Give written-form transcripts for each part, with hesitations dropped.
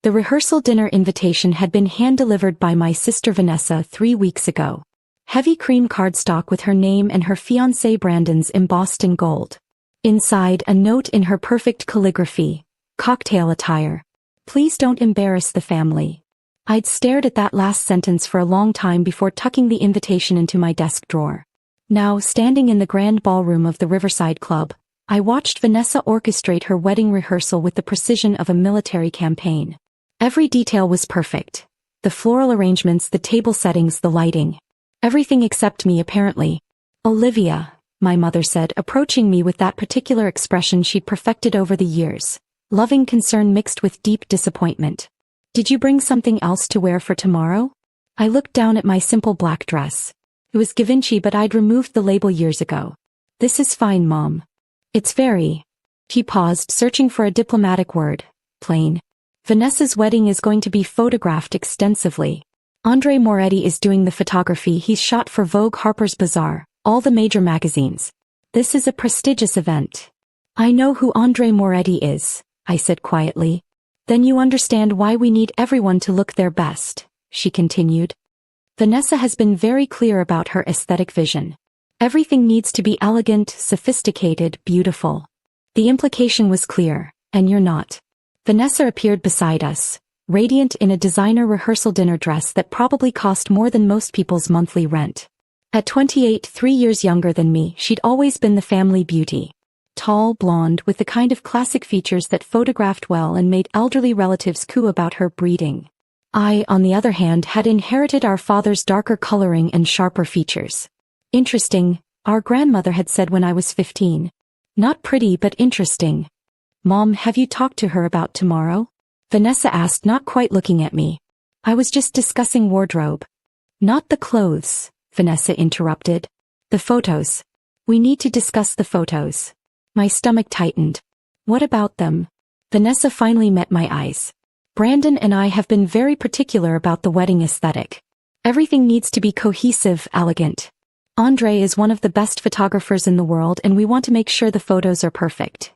The rehearsal dinner invitation had been hand-delivered by my sister Vanessa 3 weeks ago. Heavy cream cardstock with her name and her fiancé Brandon's embossed in gold. Inside, a note in her perfect calligraphy. Cocktail attire. Please don't embarrass the family. I'd stared at that last sentence for a long time before tucking the invitation into my desk drawer. Now, standing in the grand ballroom of the Riverside Club, I watched Vanessa orchestrate her wedding rehearsal with the precision of a military campaign. Every detail was perfect. The floral arrangements, the table settings, the lighting. Everything except me, apparently. Olivia, my mother said, approaching me with that particular expression she'd perfected over the years. Loving concern mixed with deep disappointment. Did you bring something else to wear for tomorrow? I looked down at my simple black dress. It was Givenchy, but I'd removed the label years ago. This is fine, Mom. It's very... She paused, searching for a diplomatic word. Plain. Vanessa's wedding is going to be photographed extensively. Andre Moretti is doing the photography. He's shot for Vogue, Harper's Bazaar, all the major magazines. This is a prestigious event. I know who Andre Moretti is, I said quietly. Then you understand why we need everyone to look their best, she continued. Vanessa has been very clear about her aesthetic vision. Everything needs to be elegant, sophisticated, beautiful. The implication was clear, and you're not. Vanessa appeared beside us, radiant in a designer rehearsal dinner dress that probably cost more than most people's monthly rent. At 28, 3 years younger than me, she'd always been the family beauty. Tall, blonde, with the kind of classic features that photographed well and made elderly relatives coo about her breeding. I, on the other hand, had inherited our father's darker coloring and sharper features. Interesting, our grandmother had said when I was 15. Not pretty, but interesting. Mom, have you talked to her about tomorrow? Vanessa asked, not quite looking at me. I was just discussing wardrobe. Not the clothes, Vanessa interrupted. The photos. We need to discuss the photos. My stomach tightened. What about them? Vanessa finally met my eyes. Brandon and I have been very particular about the wedding aesthetic. Everything needs to be cohesive, elegant. Andre is one of the best photographers in the world, and we want to make sure the photos are perfect.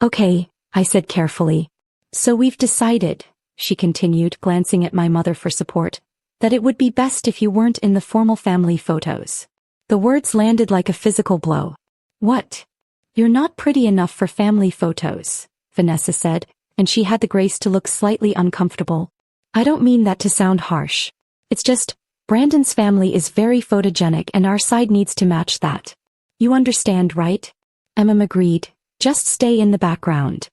Okay, I said carefully. So we've decided, she continued, glancing at my mother for support, that it would be best if you weren't in the formal family photos. The words landed like a physical blow. What? You're not pretty enough for family photos, Vanessa said, and she had the grace to look slightly uncomfortable. I don't mean that to sound harsh. It's just, Brandon's family is very photogenic and our side needs to match that. You understand, right? Emma agreed. Just stay in the background.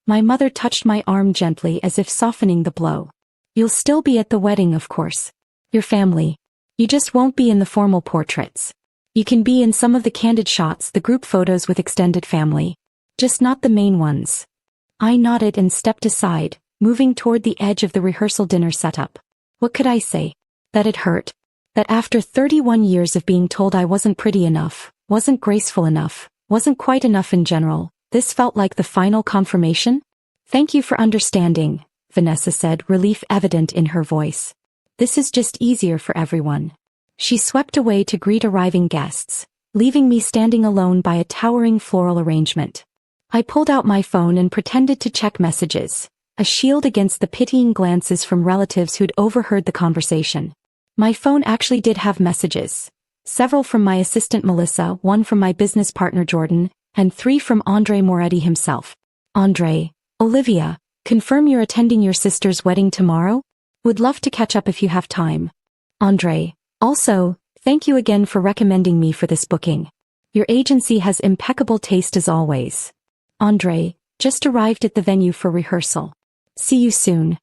My mother touched my arm gently as if softening the blow. You'll still be at the wedding, of course. Your family. You just won't be in the formal portraits. You can be in some of the candid shots, the group photos with extended family. Just not the main ones. I nodded and stepped aside, moving toward the edge of the rehearsal dinner setup. What could I say? That it hurt. That after 31 years of being told I wasn't pretty enough, wasn't graceful enough, wasn't quite enough in general, this felt like the final confirmation? Thank you for understanding, Vanessa said, relief evident in her voice. This is just easier for everyone. She swept away to greet arriving guests, leaving me standing alone by a towering floral arrangement. I pulled out my phone and pretended to check messages, a shield against the pitying glances from relatives who'd overheard the conversation. My phone actually did have messages. Several from my assistant Melissa, 1 from my business partner Jordan, and 3 from Andre Moretti himself. Andre, Olivia, confirm you're attending your sister's wedding tomorrow? Would love to catch up if you have time. Andre, also, thank you again for recommending me for this booking. Your agency has impeccable taste as always. Andre, just arrived at the venue for rehearsal. See you soon.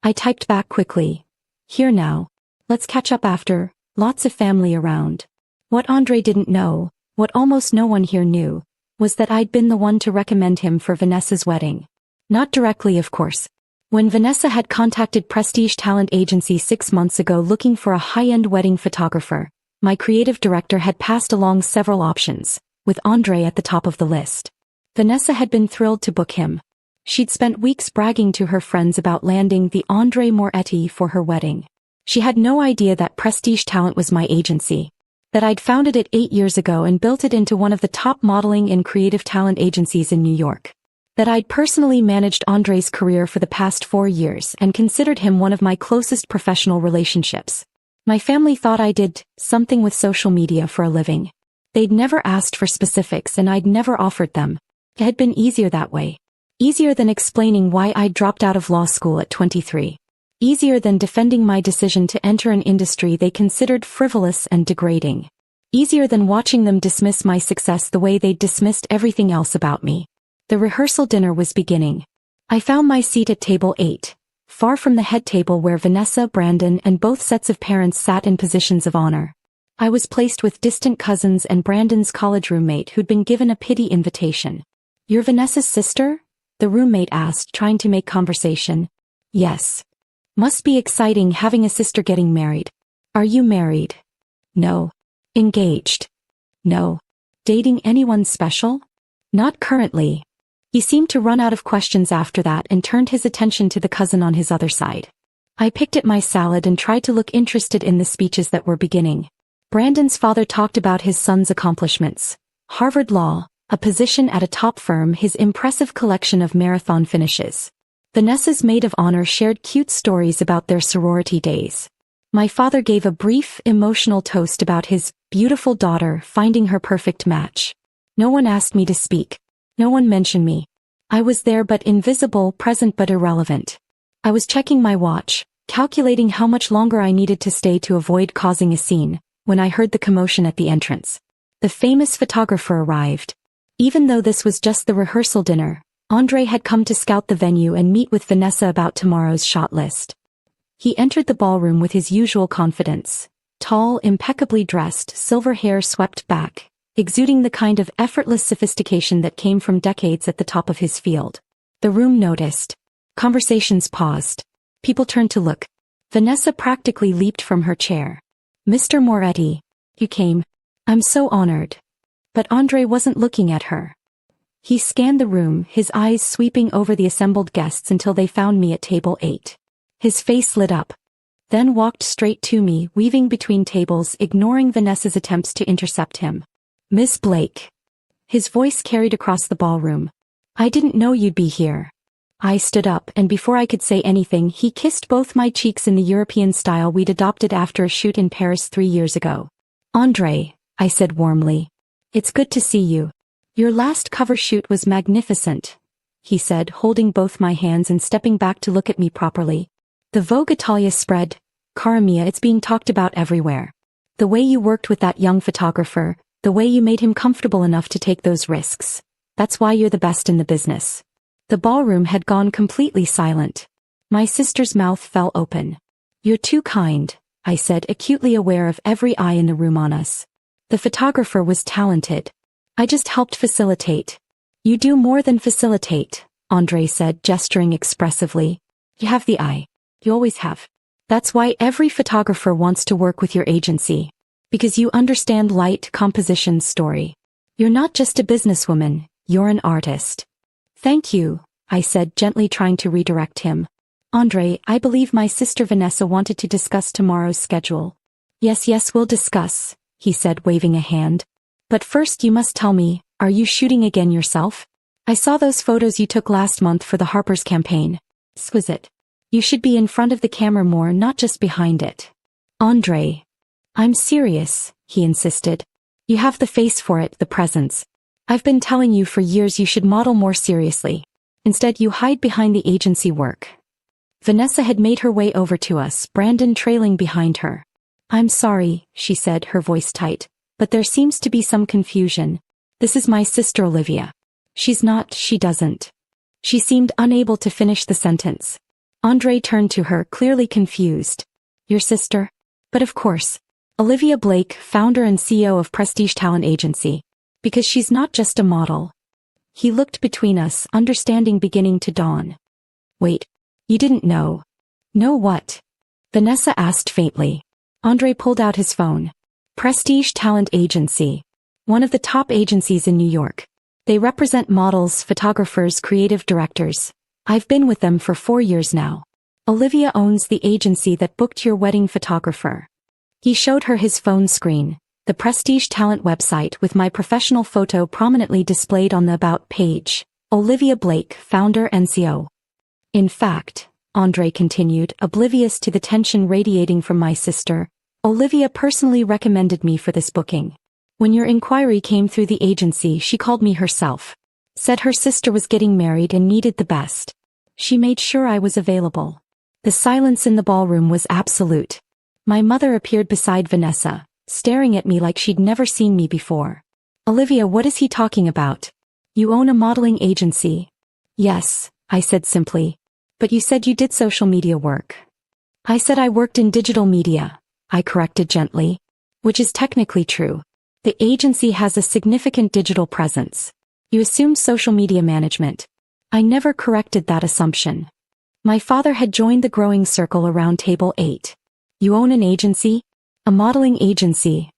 I typed back quickly. Here now. Let's catch up after. Lots of family around. What Andre didn't know, what almost no one here knew, was that I'd been the one to recommend him for Vanessa's wedding. Not directly, of course. When Vanessa had contacted Prestige Talent Agency 6 months ago looking for a high-end wedding photographer, my creative director had passed along several options, with Andre at the top of the list. Vanessa had been thrilled to book him. She'd spent weeks bragging to her friends about landing the Andre Moretti for her wedding. She had no idea that Prestige Talent was my agency, that I'd founded it 8 years ago and built it into one of the top modeling and creative talent agencies in New York. That I'd personally managed Andre's career for the past 4 years and considered him one of my closest professional relationships. My family thought I did something with social media for a living. They'd never asked for specifics and I'd never offered them. It had been easier that way. Easier than explaining why I'd dropped out of law school at 23. Easier than defending my decision to enter an industry they considered frivolous and degrading. Easier than watching them dismiss my success the way they'd dismissed everything else about me. The rehearsal dinner was beginning. I found my seat at table 8, far from the head table where Vanessa, Brandon, and both sets of parents sat in positions of honor. I was placed with distant cousins and Brandon's college roommate who'd been given a pity invitation. "You're Vanessa's sister?" the roommate asked, trying to make conversation. "Yes. Must be exciting having a sister getting married. Are you married?" "No." "Engaged?" "No." "Dating anyone special?" "Not currently." He seemed to run out of questions after that and turned his attention to the cousin on his other side. I picked at my salad and tried to look interested in the speeches that were beginning. Brandon's father talked about his son's accomplishments. Harvard Law, a position at a top firm, his impressive collection of marathon finishes. Vanessa's maid of honor shared cute stories about their sorority days. My father gave a brief, emotional toast about his beautiful daughter finding her perfect match. No one asked me to speak. No one mentioned me. I was there but invisible, present but irrelevant. I was checking my watch, calculating how much longer I needed to stay to avoid causing a scene, when I heard the commotion at the entrance. The famous photographer arrived. Even though this was just the rehearsal dinner, Andre had come to scout the venue and meet with Vanessa about tomorrow's shot list. He entered the ballroom with his usual confidence. Tall, impeccably dressed, silver hair swept back, exuding the kind of effortless sophistication that came from decades at the top of his field. The room noticed. Conversations paused. People turned to look. Vanessa practically leaped from her chair. "Mr. Moretti, you came. I'm so honored." But Andre wasn't looking at her. He scanned the room, his eyes sweeping over the assembled guests until they found me at table 8. His face lit up. Then walked straight to me, weaving between tables, ignoring Vanessa's attempts to intercept him. "Miss Blake." His voice carried across the ballroom. "I didn't know you'd be here." I stood up, and before I could say anything, he kissed both my cheeks in the European style we'd adopted after a shoot in Paris 3 years ago. "Andre," I said warmly. "It's good to see you. Your last cover shoot was magnificent," he said, holding both my hands and stepping back to look at me properly. "The Vogue Italia spread, cara mia, it's being talked about everywhere. The way you worked with that young photographer, the way you made him comfortable enough to take those risks. That's why you're the best in the business." The ballroom had gone completely silent. My sister's mouth fell open. "You're too kind," I said, acutely aware of every eye in the room on us. "The photographer was talented. I just helped facilitate." "You do more than facilitate," Andre said, gesturing expressively. "You have the eye. You always have. That's why every photographer wants to work with your agency. Because you understand light, composition, story. You're not just a businesswoman, you're an artist." "Thank you," I said, gently trying to redirect him. "Andre, I believe my sister Vanessa wanted to discuss tomorrow's schedule." Yes, we'll discuss," he said, waving a hand. "But first you must tell me, are you shooting again yourself? I saw those photos you took last month for the Harper's campaign. Exquisite. You should be in front of the camera more, not just behind it." "Andre." "I'm serious," he insisted. "You have the face for it, the presence. I've been telling you for years you should model more seriously. Instead you hide behind the agency work." Vanessa had made her way over to us, Brandon trailing behind her. "I'm sorry," she said, her voice tight, "but there seems to be some confusion. This is my sister Olivia." She doesn't." She seemed unable to finish the sentence. Andre turned to her, clearly confused. "Your sister?" "But of course. Olivia Blake, founder and CEO of Prestige Talent Agency. Because she's not just a model." He looked between us, understanding beginning to dawn. "Wait, you didn't know?" "Know what?" Vanessa asked faintly. Andre pulled out his phone. "Prestige Talent Agency. One of the top agencies in New York. They represent models, photographers, creative directors. I've been with them for 4 years now. Olivia owns the agency that booked your wedding photographer." He showed her his phone screen, the Prestige Talent website with my professional photo prominently displayed on the About page. Olivia Blake, founder and CEO. In fact, Andre continued, oblivious to the tension radiating from my sister, Olivia personally recommended me for this booking. When your inquiry came through the agency, she called me herself. Said her sister was getting married and needed the best. She made sure I was available. The silence in the ballroom was absolute. My mother appeared beside Vanessa, staring at me like she'd never seen me before. Olivia, what is he talking about? You own a modeling agency. Yes, I said simply. But you said you did social media work. I said I worked in digital media, I corrected gently. Which is technically true. The agency has a significant digital presence. You assumed social media management. I never corrected that assumption. My father had joined the growing circle around table 8. You own an agency? A modeling agency.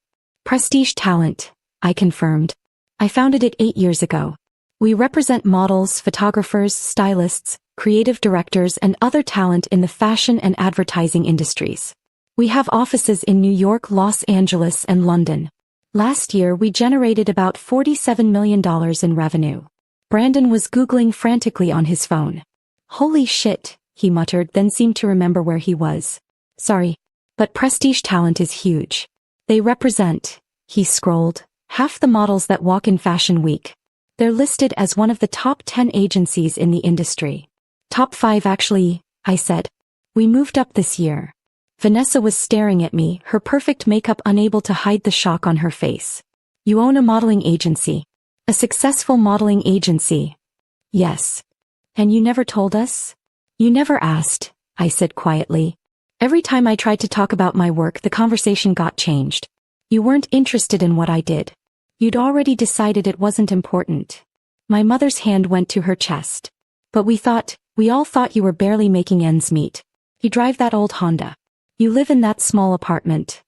Prestige Talent, I confirmed. I founded it 8 years ago. We represent models, photographers, stylists, creative directors and other talent in the fashion and advertising industries. We have offices in New York, Los Angeles and London. Last year we generated about $47 million in revenue. Brandon was Googling frantically on his phone. Holy shit, he muttered, then seemed to remember where he was. Sorry, but Prestige Talent is huge. They represent, he scrolled, half the models that walk in Fashion Week. They're listed as one of the top 10 agencies in the industry. Top 5 actually, I said. We moved up this year. Vanessa was staring at me, her perfect makeup unable to hide the shock on her face. You own a modeling agency. A successful modeling agency. Yes. And you never told us? You never asked, I said quietly. Every time I tried to talk about my work, the conversation got changed. You weren't interested in what I did. You'd already decided it wasn't important. My mother's hand went to her chest. But we all thought you were barely making ends meet. You drive that old Honda. You live in that small apartment.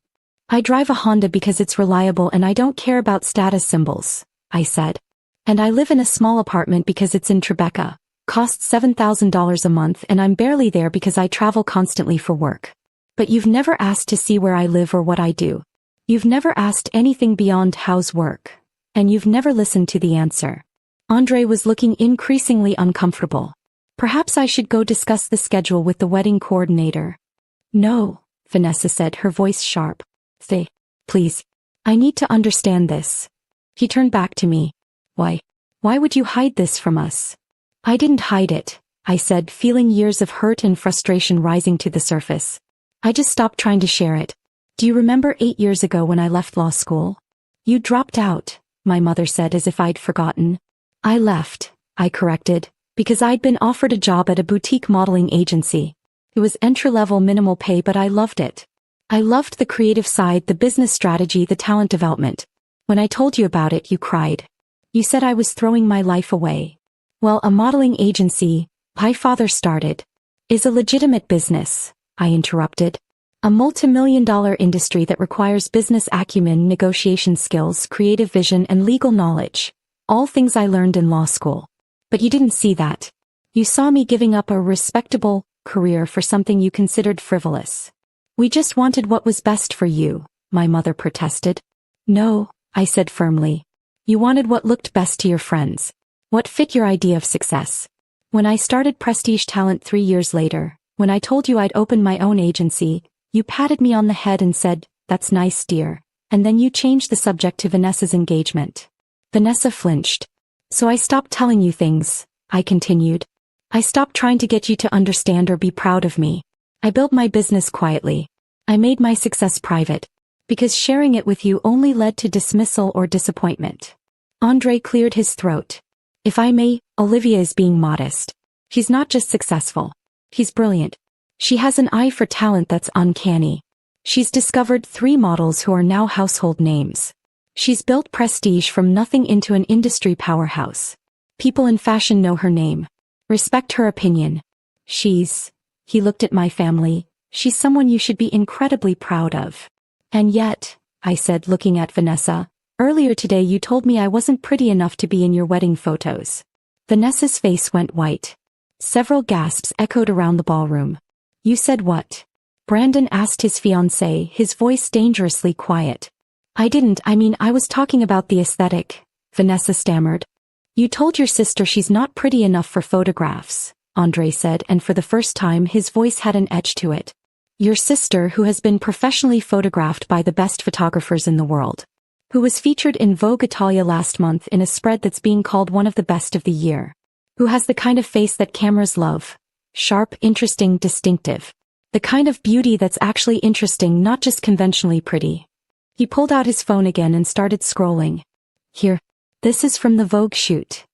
I drive a Honda because it's reliable and I don't care about status symbols, I said. And I live in a small apartment because it's in Tribeca, costs $7,000 a month and I'm barely there because I travel constantly for work. But you've never asked to see where I live or what I do. You've never asked anything beyond how's work. And you've never listened to the answer. Andre was looking increasingly uncomfortable. Perhaps I should go discuss the schedule with the wedding coordinator. No, Vanessa said, her voice sharp. Say, please. I need to understand this. He turned back to me. Why? Why would you hide this from us? I didn't hide it, I said, feeling years of hurt and frustration rising to the surface. I just stopped trying to share it. Do you remember 8 years ago when I left law school? You dropped out, my mother said as if I'd forgotten. I left, I corrected, because I'd been offered a job at a boutique modeling agency. It was entry-level minimal pay, but I loved it. I loved the creative side, the business strategy, the talent development. When I told you about it, you cried. You said I was throwing my life away. Well, a modeling agency, my father started, is a legitimate business, I interrupted. A multi-million-dollar industry that requires business acumen, negotiation skills, creative vision, and legal knowledge. All things I learned in law school. But you didn't see that. You saw me giving up a respectable career for something you considered frivolous. We just wanted what was best for you, my mother protested. No, I said firmly. You wanted what looked best to your friends. What fit your idea of success. When I started Prestige Talent 3 years later, when I told you I'd open my own agency, you patted me on the head and said, "That's nice, dear," and then you changed the subject to Vanessa's engagement. Vanessa flinched. So I stopped telling you things, I continued. I stopped trying to get you to understand or be proud of me. I built my business quietly. I made my success private. Because sharing it with you only led to dismissal or disappointment. Andre cleared his throat. If I may, Olivia is being modest. She's not just successful. She's brilliant. She has an eye for talent that's uncanny. She's discovered 3 models who are now household names. She's built Prestige from nothing into an industry powerhouse. People in fashion know her name. Respect her opinion. He looked at my family, she's someone you should be incredibly proud of. And yet, I said, looking at Vanessa, earlier today you told me I wasn't pretty enough to be in your wedding photos. Vanessa's face went white. Several gasps echoed around the ballroom. You said what? Brandon asked his fiancée, his voice dangerously quiet. I was talking about the aesthetic, Vanessa stammered. You told your sister she's not pretty enough for photographs, Andre said, and for the first time his voice had an edge to it. Your sister, who has been professionally photographed by the best photographers in the world. Who was featured in Vogue Italia last month in a spread that's being called one of the best of the year. Who has the kind of face that cameras love. Sharp, interesting, distinctive. The kind of beauty that's actually interesting, not just conventionally pretty. He pulled out his phone again and started scrolling. Here. This is from the Vogue shoot.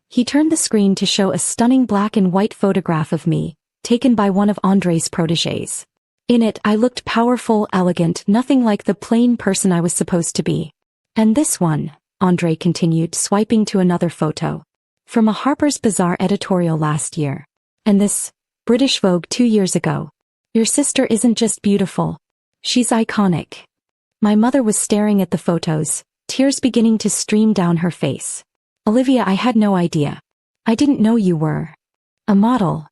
He turned the screen to show a stunning black and white photograph of me, taken by one of Andre's protégés. In it, I looked powerful, elegant, nothing like the plain person I was supposed to be. And this one, Andre continued, swiping to another photo. From a Harper's Bazaar editorial last year. And this, British Vogue 2 years ago. Your sister isn't just beautiful. She's iconic. My mother was staring at the photos, tears beginning to stream down her face. Olivia, I had no idea. I didn't know you were a model.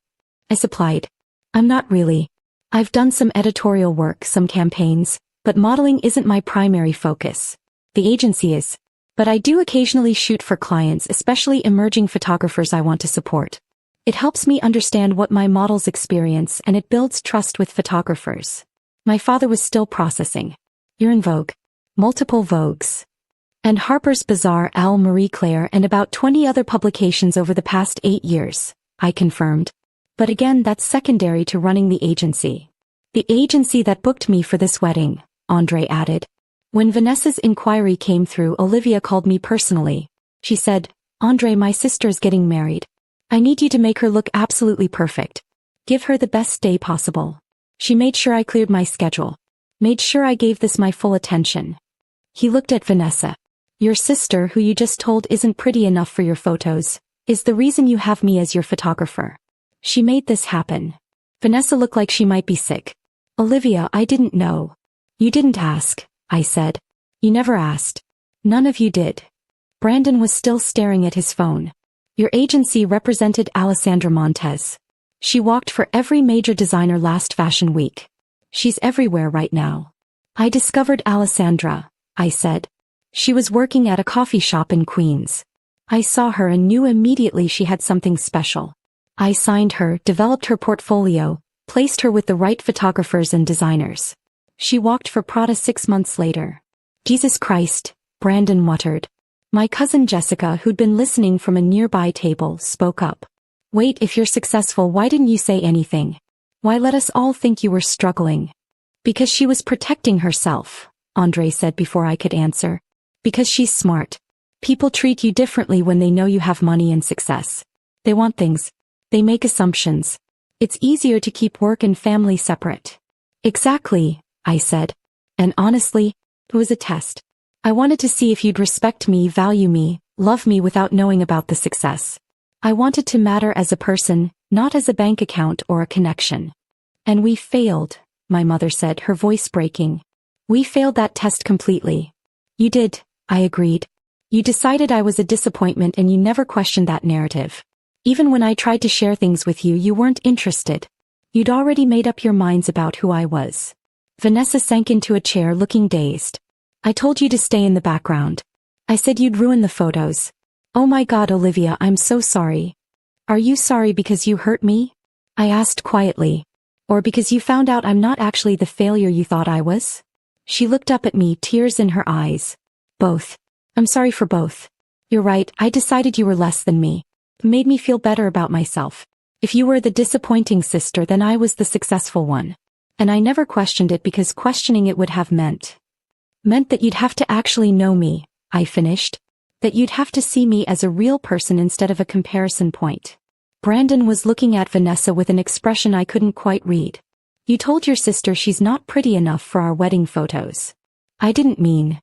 I supplied. I'm not really. I've done some editorial work, some campaigns, but modeling isn't my primary focus. The agency is. But I do occasionally shoot for clients, especially emerging photographers I want to support. It helps me understand what my models experience and it builds trust with photographers. My father was still processing. You're in Vogue. Multiple Vogues. And Harper's Bazaar, Elle Marie Claire, and about 20 other publications over the past 8 years, I confirmed. But again, that's secondary to running the agency. The agency that booked me for this wedding, Andre added. When Vanessa's inquiry came through, Olivia called me personally. She said, Andre, my sister's getting married. I need you to make her look absolutely perfect. Give her the best day possible. She made sure I cleared my schedule. Made sure I gave this my full attention. He looked at Vanessa. Your sister, who you just told isn't pretty enough for your photos, is the reason you have me as your photographer. She made this happen. Vanessa looked like she might be sick. Olivia, I didn't know. You didn't ask, I said. You never asked. None of you did. Brandon was still staring at his phone. Your agency represented Alessandra Montez. She walked for every major designer last fashion week. She's everywhere right now. I discovered Alessandra, I said. She was working at a coffee shop in Queens. I saw her and knew immediately she had something special. I signed her, developed her portfolio, placed her with the right photographers and designers. She walked for Prada 6 months later. Jesus Christ, Brandon muttered. My cousin Jessica, who'd been listening from a nearby table, spoke up. Wait, if you're successful, why didn't you say anything? Why let us all think you were struggling? Because she was protecting herself, Andre said before I could answer. Because she's smart. People treat you differently when they know you have money and success. They want things. They make assumptions. It's easier to keep work and family separate. Exactly, I said. And honestly, it was a test. I wanted to see if you'd respect me, value me, love me without knowing about the success. I wanted to matter as a person, not as a bank account or a connection. And we failed, my mother said, her voice breaking. We failed that test completely. You did, I agreed. You decided I was a disappointment and you never questioned that narrative. Even when I tried to share things with you, you weren't interested. You'd already made up your minds about who I was. Vanessa sank into a chair looking dazed. I told you to stay in the background. I said you'd ruin the photos. Oh my God, Olivia, I'm so sorry. Are you sorry because you hurt me? I asked quietly. Or because you found out I'm not actually the failure you thought I was? She looked up at me, tears in her eyes. Both. I'm sorry for both. You're right, I decided you were less than me. It made me feel better about myself. If you were the disappointing sister, then I was the successful one. And I never questioned it because questioning it would have meant that you'd have to actually know me, I finished. That you'd have to see me as a real person instead of a comparison point. Brandon was looking at Vanessa with an expression I couldn't quite read. You told your sister she's not pretty enough for our wedding photos. I didn't mean.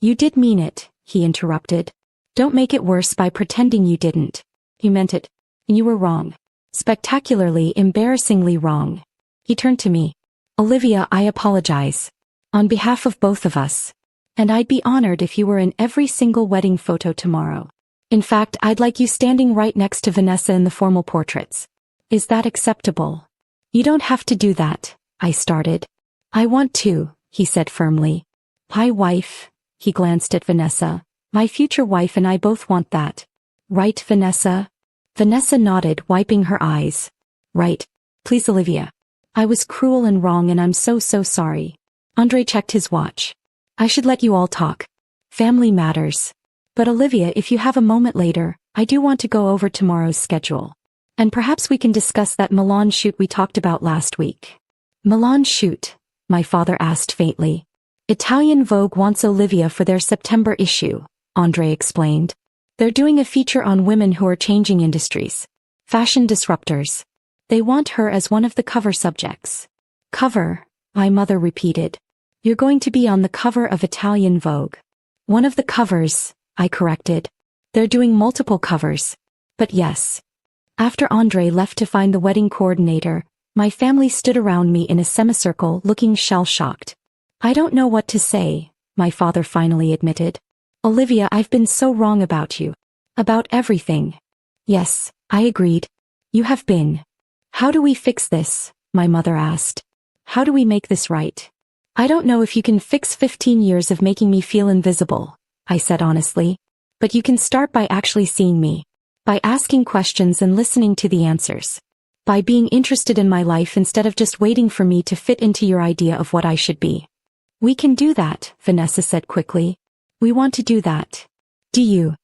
You did mean it, he interrupted. Don't make it worse by pretending you didn't. You meant it. And you were wrong. Spectacularly, embarrassingly wrong. He turned to me. Olivia, I apologize. On behalf of both of us. And I'd be honored if you were in every single wedding photo tomorrow. In fact, I'd like you standing right next to Vanessa in the formal portraits. Is that acceptable? You don't have to do that, I started. I want to, he said firmly. My wife, he glanced at Vanessa. My future wife and I both want that. Right, Vanessa? Vanessa nodded, wiping her eyes. Right. Please, Olivia. I was cruel and wrong and I'm so sorry. Andre checked his watch. I should let you all talk. Family matters. But Olivia, if you have a moment later, I do want to go over tomorrow's schedule. And perhaps we can discuss that Milan shoot we talked about last week. Milan shoot? My father asked faintly. Italian Vogue wants Olivia for their September issue, Andre explained. They're doing a feature on women who are changing industries. Fashion disruptors. They want her as one of the cover subjects. Cover, my mother repeated. You're going to be on the cover of Italian Vogue. One of the covers, I corrected. They're doing multiple covers. But yes. After Andre left to find the wedding coordinator, my family stood around me in a semicircle looking shell-shocked. I don't know what to say, my father finally admitted. Olivia, I've been so wrong about you. About everything. Yes, I agreed. You have been. How do we fix this? My mother asked. How do we make this right? I don't know if you can fix 15 years of making me feel invisible, I said honestly. But you can start by actually seeing me. By asking questions and listening to the answers. By being interested in my life instead of just waiting for me to fit into your idea of what I should be. We can do that, Vanessa said quickly. We want to do that. Do you?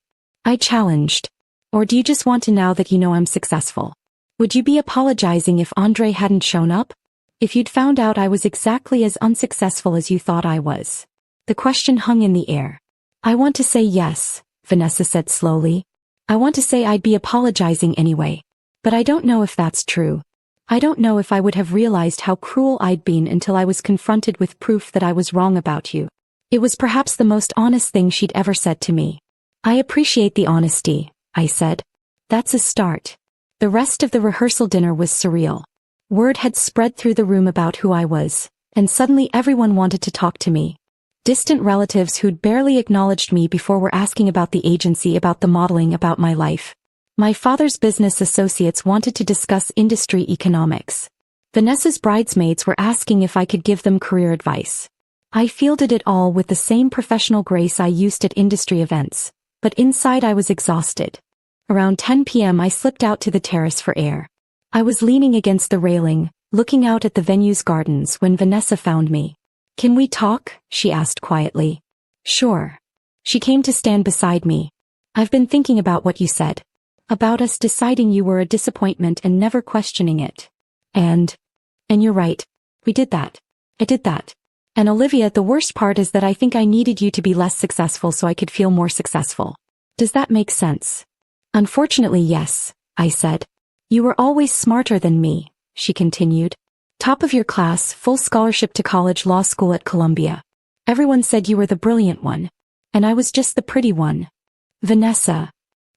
I challenged. Or do you just want to now that you know I'm successful? Would you be apologizing if Andre hadn't shown up? If you'd found out I was exactly as unsuccessful as you thought I was? The question hung in the air. I want to say yes, Vanessa said slowly. I want to say I'd be apologizing anyway. But I don't know if that's true. I don't know if I would have realized how cruel I'd been until I was confronted with proof that I was wrong about you. It was perhaps the most honest thing she'd ever said to me. I appreciate the honesty, I said. That's a start. The rest of the rehearsal dinner was surreal. Word had spread through the room about who I was, and suddenly everyone wanted to talk to me. Distant relatives who'd barely acknowledged me before were asking about the agency, about the modeling, about my life. My father's business associates wanted to discuss industry economics. Vanessa's bridesmaids were asking if I could give them career advice. I fielded it all with the same professional grace I used at industry events, but inside I was exhausted. Around 10 p.m. I slipped out to the terrace for air. I was leaning against the railing, looking out at the venue's gardens when Vanessa found me. Can we talk? She asked quietly. Sure. She came to stand beside me. I've been thinking about what you said. About us deciding you were a disappointment and never questioning it. And you're right. We did that. I did that. And Olivia, the worst part is that I think I needed you to be less successful so I could feel more successful. Does that make sense? Unfortunately, yes, I said. You were always smarter than me, she continued. Top of your class, full scholarship to college law school at Columbia. Everyone said you were the brilliant one. And I was just the pretty one. Vanessa.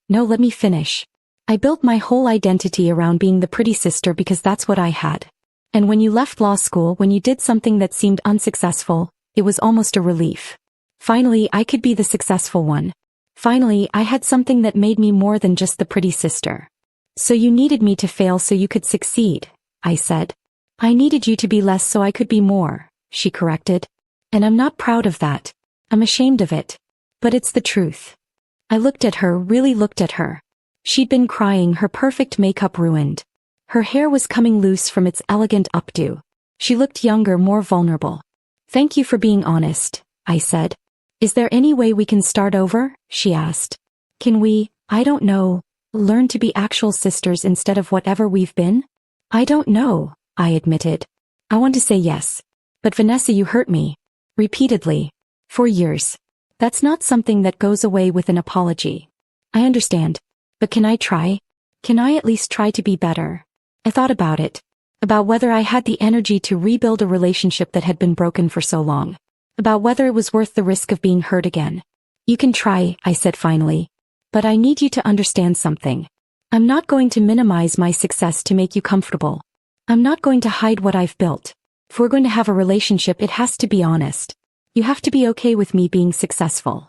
No, let me finish. I built my whole identity around being the pretty sister because that's what I had. And when you left law school, when you did something that seemed unsuccessful, it was almost a relief. Finally, I could be the successful one. Finally, I had something that made me more than just the pretty sister. So you needed me to fail so you could succeed, I said. I needed you to be less so I could be more, she corrected. And I'm not proud of that. I'm ashamed of it. But it's the truth. I looked at her, really looked at her. She'd been crying, her perfect makeup ruined. Her hair was coming loose from its elegant updo. She looked younger, more vulnerable. Thank you for being honest, I said. Is there any way we can start over? She asked. Can we, I don't know, learn to be actual sisters instead of whatever we've been? I don't know, I admitted. I want to say yes. But Vanessa, you hurt me. Repeatedly. For years. That's not something that goes away with an apology. I understand. But can I try? Can I at least try to be better? I thought about it. About whether I had the energy to rebuild a relationship that had been broken for so long. About whether it was worth the risk of being hurt again. You can try, I said finally. But I need you to understand something. I'm not going to minimize my success to make you comfortable. I'm not going to hide what I've built. If we're going to have a relationship, it has to be honest. You have to be okay with me being successful.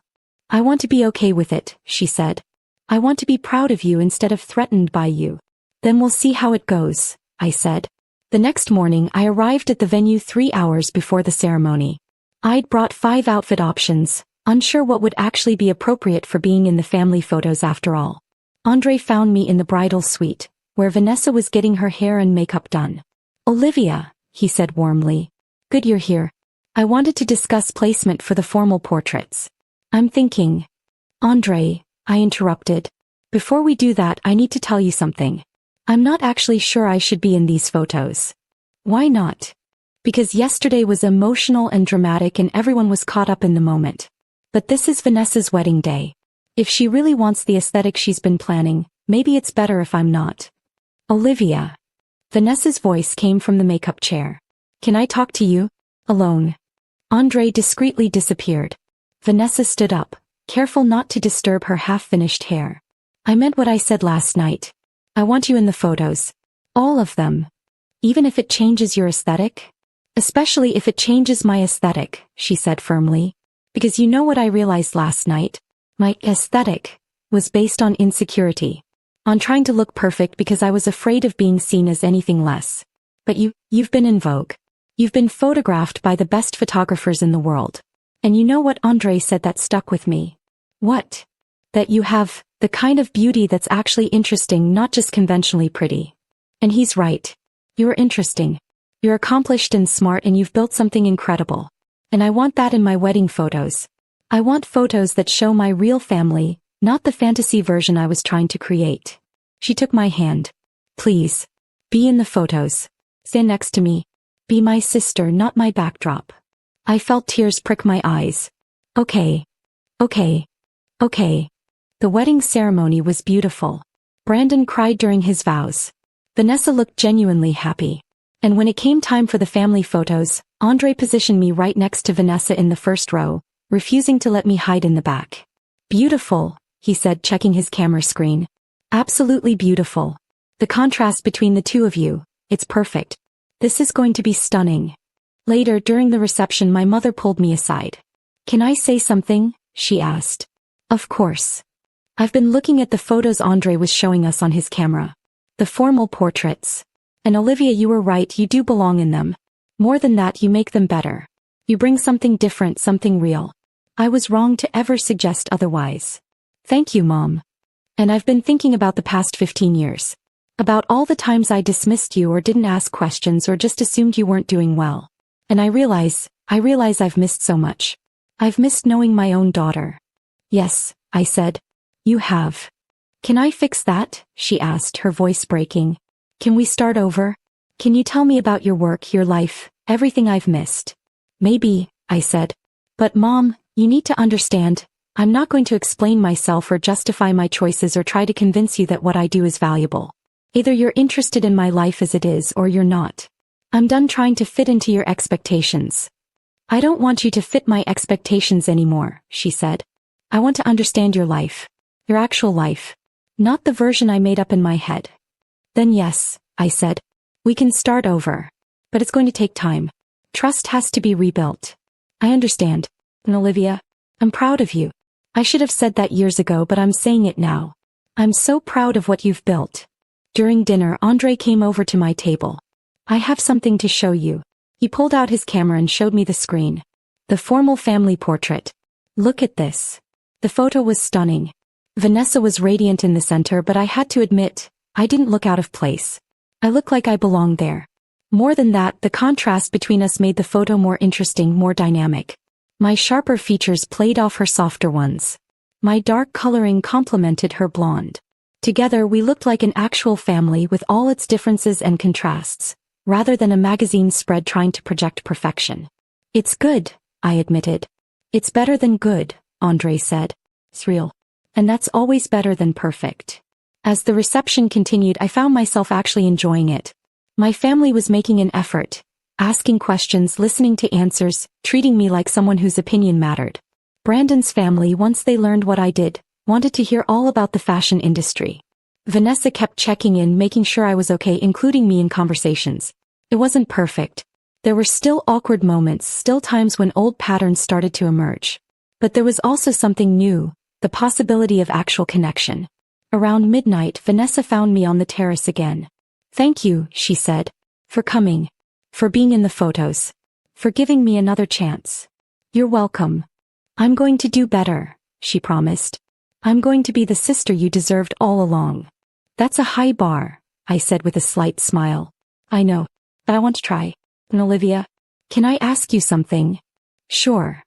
I want to be okay with it, she said. I want to be proud of you instead of threatened by you. Then we'll see how it goes, I said. The next morning I arrived at the venue 3 hours before the ceremony. I'd brought 5 outfit options, unsure what would actually be appropriate for being in the family photos after all. Andre found me in the bridal suite, where Vanessa was getting her hair and makeup done. "Olivia," he said warmly. "Good you're here. I wanted to discuss placement for the formal portraits. I'm thinking." "Andre," I interrupted. "Before we do that, I need to tell you something. I'm not actually sure I should be in these photos." "Why not?" "Because yesterday was emotional and dramatic and everyone was caught up in the moment. But this is Vanessa's wedding day. If she really wants the aesthetic she's been planning, maybe it's better if I'm not." "Olivia." Vanessa's voice came from the makeup chair. "Can I talk to you? Alone?" Andre discreetly disappeared. Vanessa stood up, careful not to disturb her half-finished hair. "I meant what I said last night. I want you in the photos. All of them. Even if it changes your aesthetic?" "Especially if it changes my aesthetic," she said firmly. "Because you know what I realized last night? My aesthetic was based on insecurity. On trying to look perfect because I was afraid of being seen as anything less. But you've been in vogue. You've been photographed by the best photographers in the world. And you know what Andre said that stuck with me?" "What?" "That you have the kind of beauty that's actually interesting, not just conventionally pretty." And he's right. You're interesting. You're accomplished and smart and you've built something incredible. And I want that in my wedding photos. I want photos that show my real family, not the fantasy version I was trying to create. She took my hand. "Please. Be in the photos. Stand next to me. Be my sister, not my backdrop." I felt tears prick my eyes. Okay. Okay. Okay. The wedding ceremony was beautiful. Brandon cried during his vows. Vanessa looked genuinely happy. And when it came time for the family photos, Andre positioned me right next to Vanessa in the first row, refusing to let me hide in the back. "Beautiful," he said, checking his camera screen. "Absolutely beautiful. The contrast between the two of you, it's perfect. This is going to be stunning." Later, during the reception, my mother pulled me aside. "Can I say something?" she asked. "Of course. I've been looking at the photos Andre was showing us on his camera. The formal portraits. And Olivia, you were right, you do belong in them. More than that, you make them better. You bring something different, something real. I was wrong to ever suggest otherwise." "Thank you, Mom. And I've been thinking about the past 15 years. About all the times I dismissed you or didn't ask questions or just assumed you weren't doing well. And I realize I've missed so much. I've missed knowing my own daughter." "Yes," I said. "You have." "Can I fix that?" she asked, her voice breaking. "Can we start over? Can you tell me about your work, your life, everything I've missed?" "Maybe," I said. "But Mom, you need to understand, I'm not going to explain myself or justify my choices or try to convince you that what I do is valuable. Either you're interested in my life as it is or you're not. I'm done trying to fit into your expectations." "I don't want you to fit my expectations anymore," she said. "I want to understand your life. Your actual life. Not the version I made up in my head." "Then yes," I said. "We can start over. But it's going to take time. Trust has to be rebuilt." "I understand. And Olivia, I'm proud of you. I should have said that years ago, but I'm saying it now. I'm so proud of what you've built." During dinner, Andre came over to my table. "I have something to show you." He pulled out his camera and showed me the screen. The formal family portrait. "Look at this." The photo was stunning. Vanessa was radiant in the center, but I had to admit, I didn't look out of place. I looked like I belonged there. More than that, the contrast between us made the photo more interesting, more dynamic. My sharper features played off her softer ones. My dark coloring complemented her blonde. Together we looked like an actual family with all its differences and contrasts, rather than a magazine spread trying to project perfection. "It's good," I admitted. "It's better than good," Andre said. "It's real. And that's always better than perfect." As the reception continued, I found myself actually enjoying it. My family was making an effort, asking questions, listening to answers, treating me like someone whose opinion mattered. Brandon's family, once they learned what I did, wanted to hear all about the fashion industry. Vanessa kept checking in, making sure I was okay, including me in conversations. It wasn't perfect. There were still awkward moments, still times when old patterns started to emerge. But there was also something new, the possibility of actual connection. Around midnight, Vanessa found me on the terrace again. "Thank you," she said, "for coming. For being in the photos. For giving me another chance." "You're welcome. I'm going to do better," she promised. I'm going to be the sister you deserved all along. That's a high bar, I said with a slight smile. I know, but I want to try. And Olivia, can I ask you something? Sure.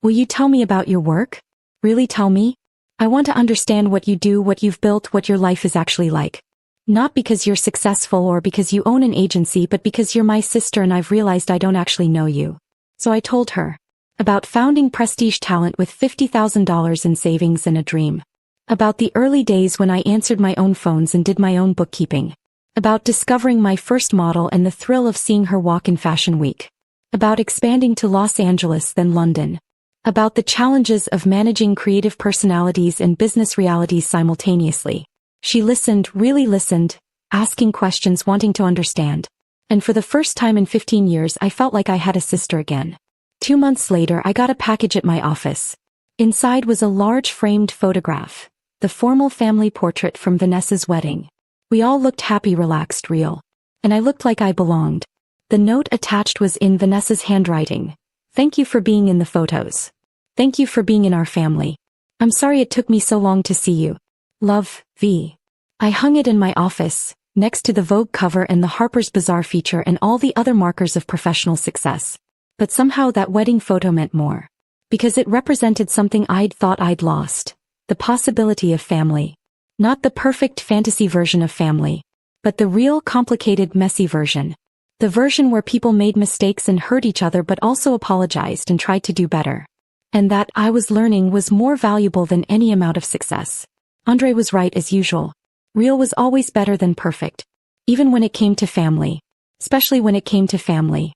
Will you tell me about your work? Really tell me? I want to understand what you do, what you've built, what your life is actually like. Not because you're successful or because you own an agency, but because you're my sister and I've realized I don't actually know you. So I told her. About founding Prestige Talent with $50,000 in savings and a dream. About the early days when I answered my own phones and did my own bookkeeping. About discovering my first model and the thrill of seeing her walk in Fashion Week. About expanding to Los Angeles then London. About the challenges of managing creative personalities and business realities simultaneously. She listened, really listened, asking questions, wanting to understand. And for the first time in 15 years I felt like I had a sister again. 2 months later I got a package at my office. Inside was a large framed photograph, the formal family portrait from Vanessa's wedding. We all looked happy, relaxed, real. And I looked like I belonged. The note attached was in Vanessa's handwriting. Thank you for being in the photos. Thank you for being in our family. I'm sorry it took me so long to see you. Love, V. I hung it in my office, next to the Vogue cover and the Harper's Bazaar feature and all the other markers of professional success. But somehow that wedding photo meant more. Because it represented something I'd thought I'd lost. The possibility of family. Not the perfect fantasy version of family. But the real, complicated, messy version. The version where people made mistakes and hurt each other but also apologized and tried to do better. And that, I was learning, was more valuable than any amount of success. Andre was right as usual. Real was always better than perfect. Even when it came to family. Especially when it came to family.